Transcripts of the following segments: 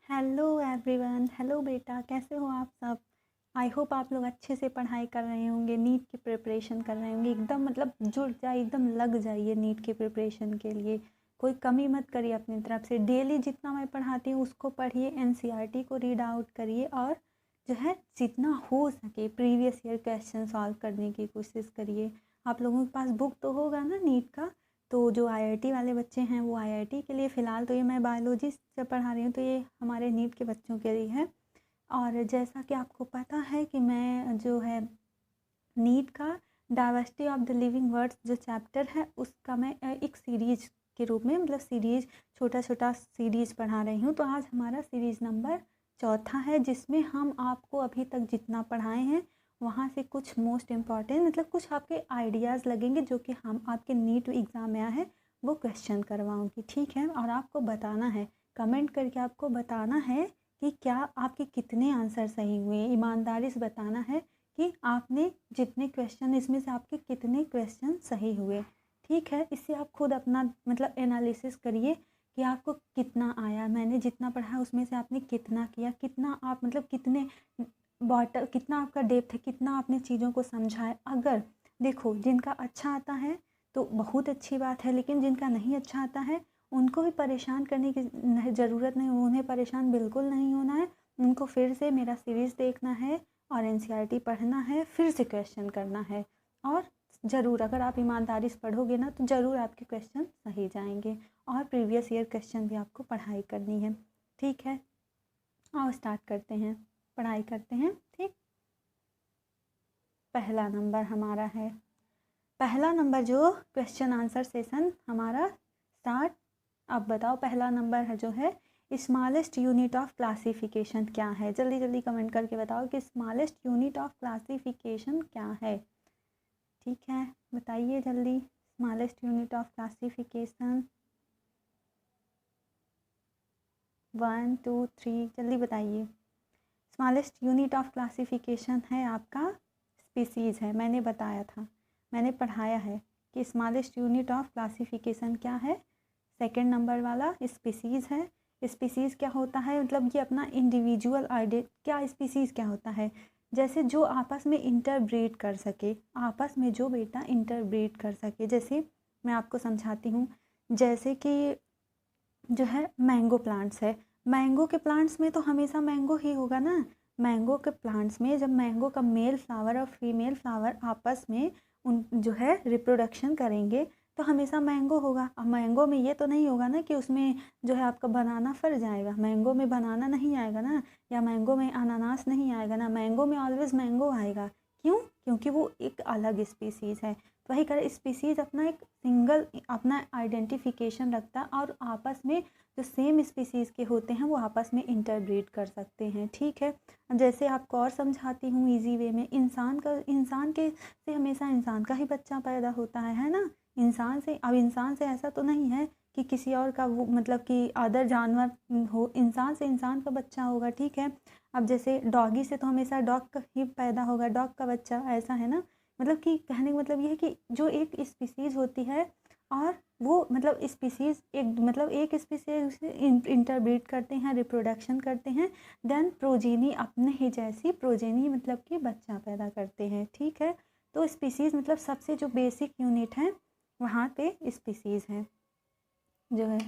Hello everyone, hello बेटा, कैसे हो आप सब। आई होप आप लोग अच्छे से पढ़ाई कर रहे होंगे, नीट की प्रिपरेशन कर रहे होंगे। एकदम मतलब जुट जाइए, एकदम लग जाइए नीट की प्रिपरेशन के लिए। कोई कमी मत करिए अपनी तरफ से। डेली जितना मैं पढ़ाती हूँ उसको पढ़िए, एनसीईआरटी को रीड आउट करिए और जो है जितना हो सके प्रीवियस ईयर क्वेश्चन सॉल्व करने की कोशिश करिए। आप लोगों के पास बुक तो होगा ना नीट का। तो जो आईआईटी वाले बच्चे हैं वो आईआईटी के लिए फ़िलहाल तो ये मैं बायोलॉजी से पढ़ा रही हूँ, तो ये हमारे नीट के बच्चों के लिए है। और जैसा कि आपको पता है कि मैं जो है नीट का diversity of the living words जो चैप्टर है उसका मैं एक सीरीज के रूप में मतलब सीरीज छोटा छोटा सीरीज पढ़ा रही हूँ। तो आज हमारा सीरीज नंबर चौथा है, जिसमें हम आपको अभी तक जितना पढ़ाए हैं वहाँ से कुछ मोस्ट इम्पॉर्टेंट मतलब कुछ आपके आइडियाज़ लगेंगे जो कि हम आपके नीट एग्ज़ाम में आया है वो क्वेश्चन करवाऊँगी, ठीक है। और आपको बताना है, कमेंट करके आपको बताना है कि क्या आपके कितने आंसर सही हुए। ईमानदारी से बताना है कि आपने जितने क्वेश्चन इसमें से आपके कितने क्वेश्चन सही हुए, ठीक है। इससे आप खुद अपना मतलब एनालिसिस करिए कि आपको कितना आया, मैंने जितना पढ़ा उसमें से आपने कितना किया, कितना आप मतलब कितने बॉटल कितना आपका डेप्थ है, कितना आपने चीज़ों को समझा है। अगर देखो जिनका अच्छा आता है तो बहुत अच्छी बात है, लेकिन जिनका नहीं अच्छा आता है उनको भी परेशान करने की ज़रूरत नहीं, उन्हें परेशान बिल्कुल नहीं होना है। उनको फिर से मेरा सीरीज़ देखना है और एनसीईआरटी पढ़ना है, फिर से क्वेश्चन करना है। और ज़रूर अगर आप ईमानदारी से पढ़ोगे ना तो ज़रूर आपके क्वेश्चन सही जाएंगे। और प्रीवियस ईयर क्वेश्चन भी आपको पढ़ाई करनी है, ठीक है। आओ स्टार्ट करते हैं, पढ़ाई करते हैं, ठीक। पहला नंबर हमारा है, पहला नंबर जो क्वेश्चन आंसर सेशन हमारा स्टार्ट। अब बताओ पहला नंबर है जो है स्मॉलेस्ट यूनिट ऑफ क्लासिफिकेशन क्या है। जल्दी जल्दी कमेंट करके बताओ कि स्मॉलेस्ट यूनिट ऑफ क्लासिफिकेशन क्या है, ठीक है। बताइए जल्दी, स्मॉलेस्ट यूनिट ऑफ क्लासिफिकेशन 1 2 3 जल्दी बताइए। स्मॉलेस्ट यूनिट ऑफ क्लासिफिकेशन है आपका स्पीसीज़ है। मैंने बताया था, मैंने पढ़ाया है कि स्मॉलेस्ट यूनिट ऑफ क्लासिफिकेशन क्या है। सेकंड नंबर वाला स्पीसीज़ है। स्पीसीज़ क्या होता है, मतलब ये अपना इंडिविजुअल आइडेंट क्या स्पीसीज़ क्या होता है, जैसे जो आपस में इंटरब्रीड कर सके, आपस में जो बेटा इंटरब्रीड कर सके। जैसे मैं आपको समझाती हूँ, जैसे कि जो है मैंगो प्लांट्स है, मैंगो के प्लांट्स में तो हमेशा मैंगो ही होगा ना। मैंगो के प्लांट्स में जब मैंगो का मेल फ्लावर और फीमेल फ्लावर आपस में उन जो है रिप्रोडक्शन करेंगे तो हमेशा मैंगो होगा। अब मैंगो में ये तो नहीं होगा ना कि उसमें जो है आपका बनाना फल जाएगा, मैंगो में बनाना नहीं आएगा ना, या मैंगो में अनानास नहीं आएगा ना, मैंगो में ऑलवेज मैंगो आएगा। क्यों? क्योंकि वो एक अलग स्पीसीज़ है। तो वही कर स्पीसीज़ अपना एक सिंगल अपना आइडेंटिफिकेशन रखता है और आपस में जो सेम स्पीसीज़ के होते हैं वो आपस में इंटरब्रीड कर सकते हैं, ठीक है। जैसे आपको और समझाती हूँ इजी वे में, इंसान के से हमेशा इंसान का ही बच्चा पैदा होता है ना। इंसान से, अब इंसान से ऐसा तो नहीं है कि किसी और का वो मतलब कि अदर जानवर हो, इंसान से इंसान का बच्चा होगा, ठीक है। अब जैसे डॉगी से तो हमेशा डॉग का ही पैदा होगा, डॉग का बच्चा, ऐसा है ना। मतलब कि कहने का मतलब ये है कि जो एक स्पीसीज़ होती है और वो मतलब स्पीसीज़ एक मतलब एक स्पीसीज़ से इंटरब्रीड करते हैं, रिप्रोडक्शन करते हैं, देन प्रोजेनी अपने ही जैसी प्रोजेनी मतलब कि बच्चा पैदा करते हैं, ठीक है। तो स्पीसीज़ मतलब सबसे जो बेसिक यूनिट है वहाँ पे स्पीसीज़ है जो है।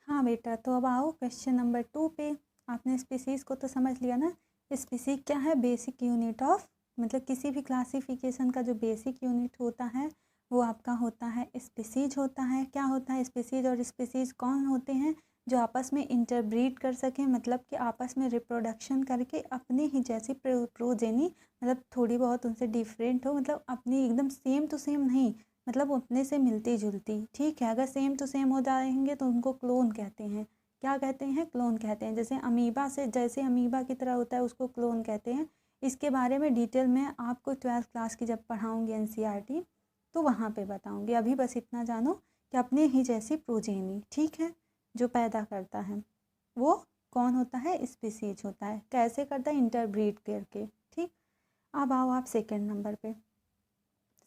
हाँ बेटा, तो अब आओ क्वेश्चन नंबर 2 पे। आपने स्पीसीज़ को तो समझ लिया ना। स्पीसीज़ क्या है, बेसिक यूनिट ऑफ मतलब किसी भी क्लासिफिकेशन का जो बेसिक यूनिट होता है वो आपका होता है स्पीसीज़ होता है। क्या होता है स्पीसीज़, और स्पीसीज़ कौन होते हैं, जो आपस में इंटरब्रीड कर सकें, मतलब कि आपस में रिप्रोडक्शन करके अपने ही जैसी प्रोजेनी मतलब थोड़ी बहुत उनसे डिफरेंट हो, मतलब अपनी एकदम सेम टू सेम नहीं, मतलब उतने से मिलती जुलती, ठीक है। अगर सेम टू सेम हो जाएंगे तो उनको क्लोन कहते हैं। क्या कहते हैं? क्लोन कहते हैं। जैसे अमीबा से जैसे अमीबा की तरह होता है उसको क्लोन कहते हैं। इसके बारे में डिटेल में आपको 12th क्लास की जब पढ़ाऊँगी एनसीईआरटी तो वहाँ पे बताऊँगी। अभी बस इतना जानो कि अपने ही जैसी प्रोजेनी, ठीक है, जो पैदा करता है वो कौन होता है, स्पीसीज होता है। कैसे करता है? इंटरब्रीड करके, ठीक। अब आओ आप सेकेंड नंबर पे।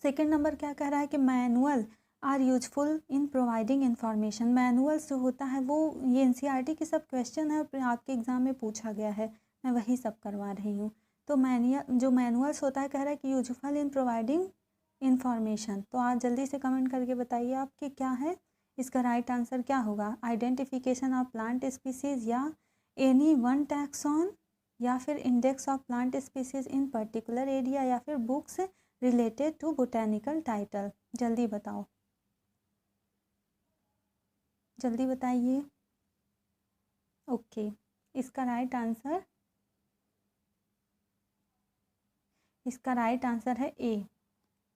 सेकेंड नंबर क्या कह रहा है कि manual are useful in providing information. Manuals जो होता है वो ये एनसीईआरटी के सब क्वेश्चन है और आपके एग्ज़ाम में पूछा गया है, मैं वही सब करवा रही हूँ। तो जो मैनुअल्स होता है कह रहा है कि यूजफुल इन प्रोवाइडिंग इन्फॉर्मेशन। तो आज जल्दी से कमेंट करके बताइए आपके क्या है, इसका राइट आंसर क्या होगा। आइडेंटिफिकेशन ऑफ प्लांट स्पीसीज या एनी वन टैक्सॉन या फिर index of plant species in particular area या फिर books related to botanical title. जल्दी बताओ, जल्दी बताइए। ओके, इसका राइट आंसर है ए।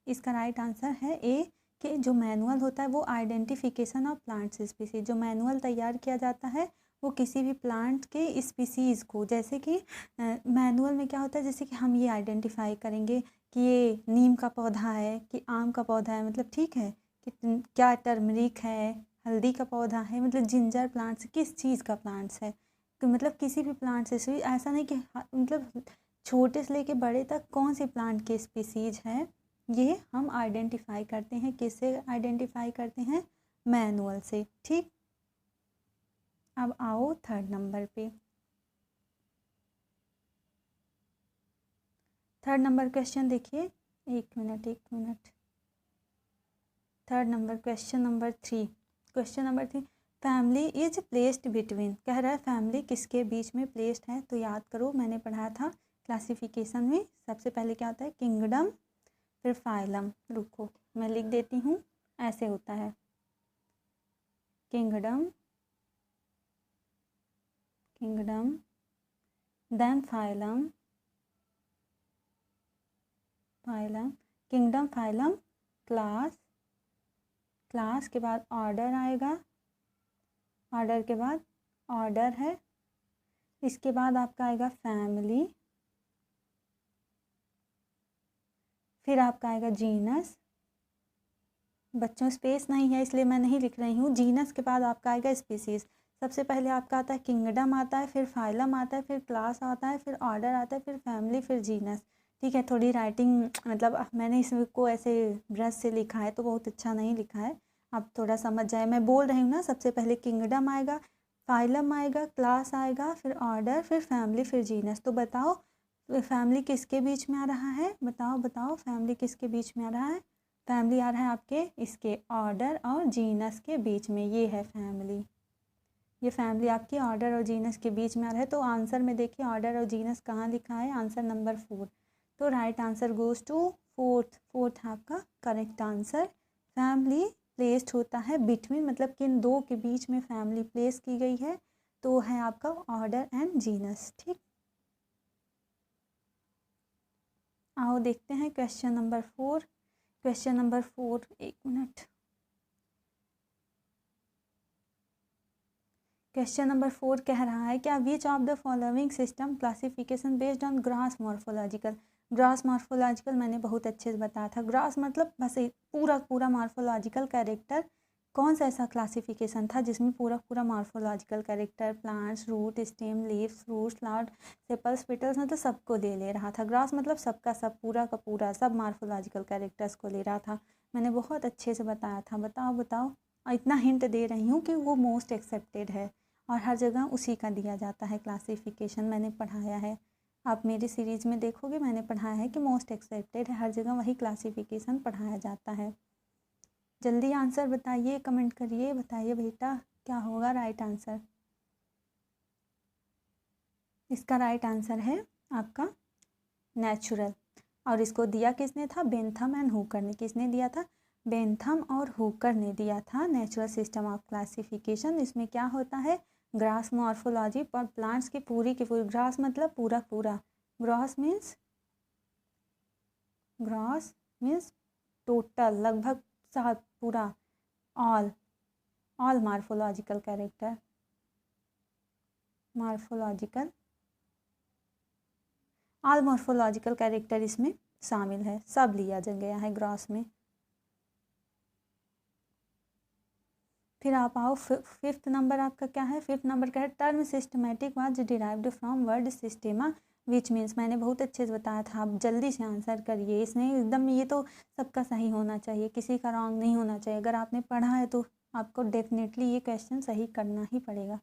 इसका राइट आंसर है ए कि जो मैनुअल होता है वो आइडेंटिफिकेशन ऑफ प्लांट्स स्पीसीज, जो मैनुअल तैयार किया जाता है वो किसी भी प्लांट के स्पीसीज़ को, जैसे कि मैनुअल में क्या होता है, जैसे कि हम ये आइडेंटिफाई करेंगे कि ये नीम का पौधा है कि आम का पौधा है, मतलब ठीक है कि क्या टर्मरिक है, हल्दी का पौधा है, मतलब जिंजर प्लांट्स किस चीज़ का प्लांट्स है, तो मतलब किसी भी प्लांट से ऐसा नहीं कि मतलब छोटे से लेके बड़े तक कौन सी प्लांट की स्पीसीज है, ये हम आइडेंटिफाई करते हैं। किससे आइडेंटिफाई करते हैं? मैनुअल से। ठीक, अब आओ थर्ड नंबर पे। थर्ड नंबर क्वेश्चन देखिए, एक minute. Third number question number 3। Question number 3, family is placed between, कह रहा है फैमिली किसके बीच में प्लेस्ड है। तो याद करो मैंने पढ़ाया था क्लासिफिकेशन में, सबसे पहले क्या होता है किंगडम, फिर फाइलम। रुको मैं लिख देती हूँ, ऐसे होता है kingdom then phylum kingdom, phylum, class के बाद ऑर्डर आएगा, ऑर्डर के बाद ऑर्डर है, इसके बाद आपका आएगा फैमिली, फिर आपका आएगा जीनस। बच्चों स्पेस नहीं है इसलिए मैं नहीं लिख रही हूँ। जीनस के बाद आपका आएगा स्पीसीज। सबसे पहले आपका आता है किंगडम आता है, फिर फाइलम आता है, फिर क्लास आता है, फिर ऑर्डर आता है, फिर फैमिली, फिर जीनस। ठीक है, थोड़ी राइटिंग मतलब मैंने इसको ऐसे ब्रश से लिखा है तो बहुत अच्छा नहीं लिखा है, आप थोड़ा समझ जाए। मैं बोल रही हूँ ना, सबसे पहले किंगडम आएगा, फाइलम आएगा, क्लास आएगा, फिर ऑर्डर, फिर फैमिली, फिर जीनस। तो बताओ फैमिली किसके बीच में आ रहा है, बताओ फैमिली किसके बीच में आ रहा है। फैमिली आ रहा है आपके इसके ऑर्डर और जीनस के बीच में, ये है फैमिली। ये फैमिली आपकी ऑर्डर और जीनस के बीच में आ रहा है। तो आंसर में देखिए ऑर्डर और जीनस कहाँ लिखा है, आंसर नंबर 4। तो right answer goes to fourth है आपका करेक्ट आंसर। फैमिली प्लेस्ड होता है बिटवीन, मतलब किन दो के बीच में फैमिली प्लेस की गई है, तो है आपका ऑर्डर एंड जीनस। ठीक, आओ देखते हैं क्वेश्चन नंबर 4। क्वेश्चन नंबर 4, एक मिनट। क्वेश्चन नंबर 4 कह रहा है क्या which of the following system classification based on grass morphological. Grass morphological मैंने बहुत अच्छे से बताया था। ग्रास मतलब बस पूरा मॉर्फोलॉजिकल कैरेक्टर। कौन सा ऐसा क्लासिफिकेशन था जिसमें पूरा morphological character, plants, root, stem, leaves, fruits, flower, sepals, petals, मतलब सबको ले रहा था। ग्रास मतलब सबका सब, पूरा का पूरा सब मॉर्फोलॉजिकल कैरेक्टर्स को ले रहा था। मैंने बहुत अच्छे से बताया था। बताओ और इतना हिंट दे रही हूँ कि वो मोस्ट एक्सेप्टेड है और हर जगह उसी का दिया जाता है क्लासिफिकेशन, मैंने पढ़ाया है। आप मेरी सीरीज़ में देखोगे मैंने पढ़ाया है कि मोस्ट एक्सेप्टेड है, हर जगह वही क्लासिफिकेशन पढ़ाया जाता है। जल्दी आंसर बताइए, कमेंट करिए, बताइए बेटा क्या होगा राइट आंसर। इसका राइट आंसर है आपका नेचुरल, और इसको दिया किसने था, बेंथम एंड हुकर ने। किसने दिया था, बेंथम और हुकर ने दिया था नेचुरल सिस्टम ऑफ क्लासिफिकेशन। इसमें क्या होता है, ग्रास मॉर्फोलॉजी पर प्लांट्स की पूरी ग्रास मतलब पूरा ग्रास मीन्स टोटल, लगभग सब, पूरा, all morphological character, all morphological character इसमें शामिल है, सब लिया गया है ग्रास में। फिर आप आओ फिफ्थ नंबर आपका क्या है, फिफ्थ नंबर का है term systematic was derived from word systema which means मैंने बहुत अच्छे से बताया था, आप जल्दी से आंसर करिए। इसमें एकदम ये तो सबका सही होना चाहिए, किसी का रॉन्ग नहीं होना चाहिए। अगर आपने पढ़ा है तो आपको डेफिनेटली ये क्वेश्चन सही करना ही पड़ेगा।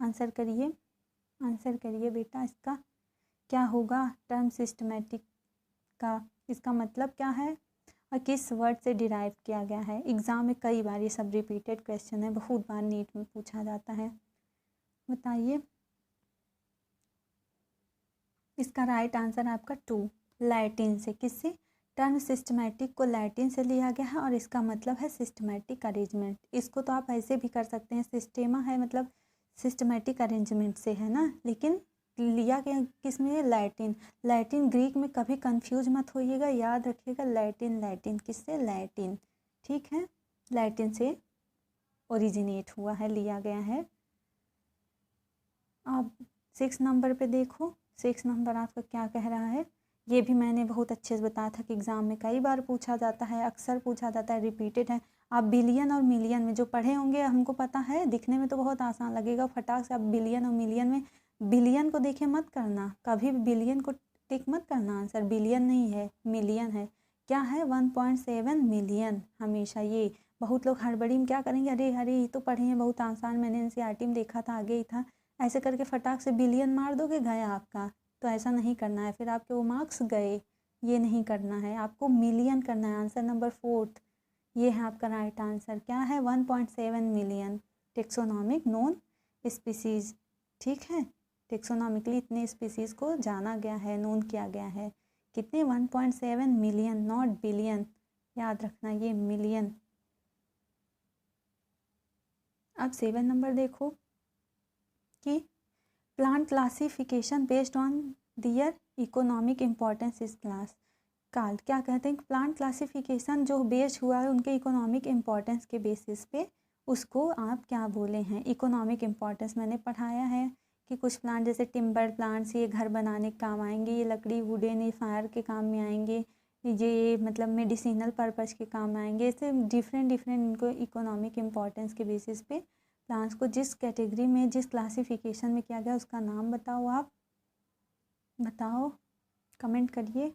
आंसर करिए, आंसर करिए बेटा। इसका क्या होगा? टर्म सिस्टमेटिक का इसका मतलब क्या है और किस वर्ड से डिराइव किया गया है? एग्ज़ाम में कई बार ये सब रिपीटेड क्वेश्चन है, बहुत बार नीट में पूछा जाता है। बताइए। इसका राइट आंसर आपका 2, लैटिन से। किससे? टर्म सिस्टमेटिक को लैटिन से लिया गया है और इसका मतलब है सिस्टमेटिक अरेंजमेंट। इसको तो आप ऐसे भी कर सकते हैं, सिस्टेमा है मतलब सिस्टमेटिक अरेंजमेंट से है ना, लेकिन लिया गया किस में? लैटिन। लैटिन ग्रीक में कभी कंफ्यूज मत होइएगा, याद रखिएगा लैटिन। लैटिन किससे? लैटिन। ठीक है, लैटिन से ओरिजिनेट हुआ है, लिया गया है। अब 6 नंबर पे देखो, 6 नंबर आपका क्या कह रहा है? ये भी मैंने बहुत अच्छे से बताया था कि एग्ज़ाम में कई बार पूछा जाता है, अक्सर पूछा जाता है, रिपीटेड है। आप बिलियन और मिलियन में जो पढ़े होंगे, हमको पता है, दिखने में तो बहुत आसान लगेगा, फटाक से आप बिलियन और मिलियन में, बिलियन को देखे मत करना, कभी भी बिलियन को टिक मत करना आंसर। बिलियन नहीं है, मिलियन है। क्या है? 1.7 मिलियन। हमेशा ये बहुत लोग हड़बड़ी में क्या करेंगे, अरे अरे ये तो पढ़े हैं, बहुत आसान, मैंने एनसीईआरटी में देखा था, आगे ही था, ऐसे करके फटाक से बिलियन मार दोगे, गया आपका। तो ऐसा नहीं करना है, फिर आपके वो मार्क्स गए। ये नहीं करना है, आपको मिलियन करना है। आंसर नंबर 4 ये है आपका राइट आंसर। क्या है? 1.7 मिलियन टेक्सोनॉमिक नोन स्पीसीज। ठीक है, टेक्सोनॉमिकली इतने स्पीसीज को जाना गया है, नोन किया गया है। कितने? 1.7 मिलियन, नॉट बिलियन, याद रखना ये मिलियन। अब 7 नंबर देखो कि plant classification based on their economic importance इस क्लास काल्ड। क्या कहते हैं? प्लांट क्लासिफिकेशन जो बेस्ड हुआ है उनके इकोनॉमिक इम्पोर्टेंस के बेसिस पे, उसको आप क्या बोले हैं? इकोनॉमिक इम्पोर्टेंस मैंने पढ़ाया है कि कुछ प्लांट जैसे टिम्बर प्लांट्स, ये घर बनाने के काम आएंगे, ये लकड़ी वुडन, ये फायर के काम में आएंगे, ये मतलब मेडिसिनल पर्पज़ के काम आएंगे। ऐसे डिफरेंट डिफरेंट इनको इकोनॉमिक इम्पोर्टेंस के बेसिस पे प्लांट्स को जिस कैटेगरी में, जिस क्लासिफिकेशन में किया गया उसका नाम बताओ। आप बताओ, कमेंट करिए।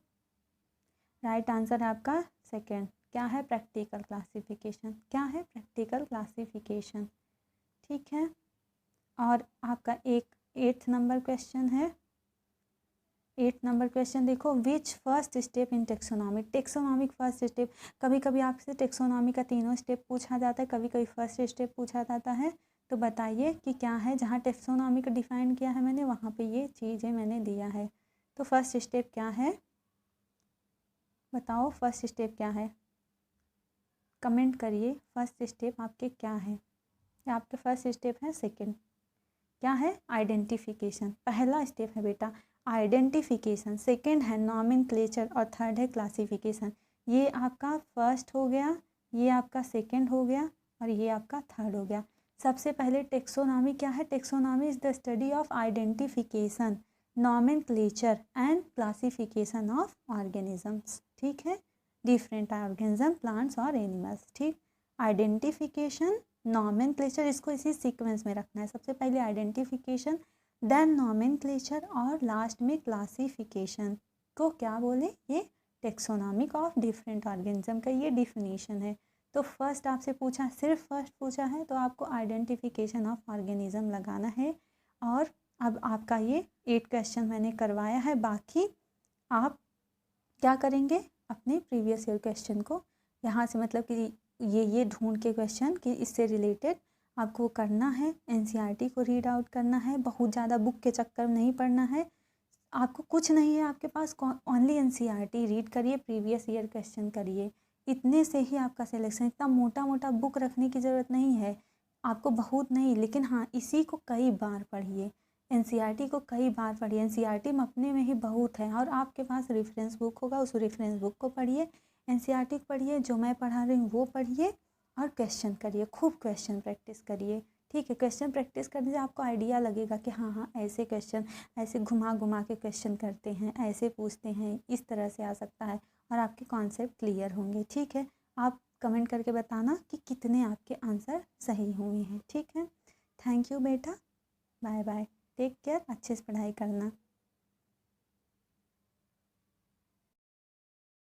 राइट आंसर आपका 2 क्या है? Practical classification. क्या है? Practical classification. ठीक है, और आपका एक 8 नंबर क्वेश्चन है। 8 नंबर क्वेश्चन देखो, which first step in taxonomic. Taxonomic first step, कभी कभी आपसे टेक्सोनॉमी का तीनों स्टेप पूछा जाता है, कभी कभी फर्स्ट स्टेप पूछा जाता है। तो बताइए कि क्या है? जहाँ टेक्सोनॉमी को डिफाइन किया है मैंने, वहाँ पे ये चीज़ें मैंने दिया है। तो फर्स्ट स्टेप क्या है? बताओ फर्स्ट स्टेप क्या है? कमेंट करिए, फर्स्ट स्टेप आपके क्या है? या आपके फर्स्ट स्टेप है? 2 क्या है? आइडेंटिफिकेशन। पहला स्टेप है बेटा आइडेंटिफिकेशन, 2 है नॉमेनक्लेचर और 3rd है क्लासिफिकेशन। ये आपका फर्स्ट हो गया, ये आपका 2nd हो गया और ये आपका 3rd हो गया। सबसे पहले टेक्सोनॉमी क्या है? Taxonomy is the study of identification, nomenclature and classification of organisms. ठीक है, डिफरेंट ऑर्गेनिज्म, प्लांट्स और एनिमल्स। ठीक, आइडेंटिफिकेशन, नॉमेनक्लेचर, इसको इसी सीक्वेंस में रखना है। सबसे पहले आइडेंटिफिकेशन, देन नॉमेनक्लेचर और लास्ट में क्लासिफिकेशन को क्या बोले? ये टेक्सोनॉमिक ऑफ डिफरेंट ऑर्गेनिज्म का ये डिफिनीशन है। तो फर्स्ट आपसे पूछा, सिर्फ फर्स्ट पूछा है तो आपको आइडेंटिफिकेशन ऑफ ऑर्गेनिज्म लगाना है। और अब आपका ये 8 क्वेश्चन मैंने करवाया है, बाकी आप क्या करेंगे? अपने प्रीवियस ईयर क्वेश्चन को यहाँ से मतलब कि ये ढूंढ के क्वेश्चन कि इससे रिलेटेड आपको करना है, एनसीईआरटी को रीड आउट करना है। बहुत ज़्यादा बुक के चक्कर में नहीं पढ़ना है, आपको कुछ नहीं है आपके पास, ओनली एनसीईआरटी रीड करिए, प्रीवियस ईयर क्वेश्चन करिए, इतने से ही आपका सिलेक्शन। इतना मोटा मोटा बुक रखने की ज़रूरत नहीं है आपको, बहुत नहीं, लेकिन हाँ इसी को कई बार पढ़िए, एनसीईआरटी को कई बार पढ़िए। एनसीईआरटी में अपने में ही बहुत है, और आपके पास रेफरेंस बुक होगा, उस रेफरेंस बुक को पढ़िए, एनसीईआरटी को पढ़िए, जो मैं पढ़ा रही हूँ वो पढ़िए और क्वेश्चन करिए, खूब क्वेश्चन प्रैक्टिस करिए। ठीक है, क्वेश्चन प्रैक्टिस करने से आपको आइडिया लगेगा कि हाँ हाँ ऐसे क्वेश्चन, ऐसे घुमा घुमा के क्वेश्चन करते हैं, ऐसे पूछते हैं, इस तरह से आ सकता है, और आपके कॉन्सेप्ट क्लियर होंगे। ठीक है, आप कमेंट करके बताना कि कितने आपके आंसर सही हुए हैं। ठीक है, थैंक यू बेटा, बाय बाय, टेक केयर, अच्छे से पढ़ाई करना।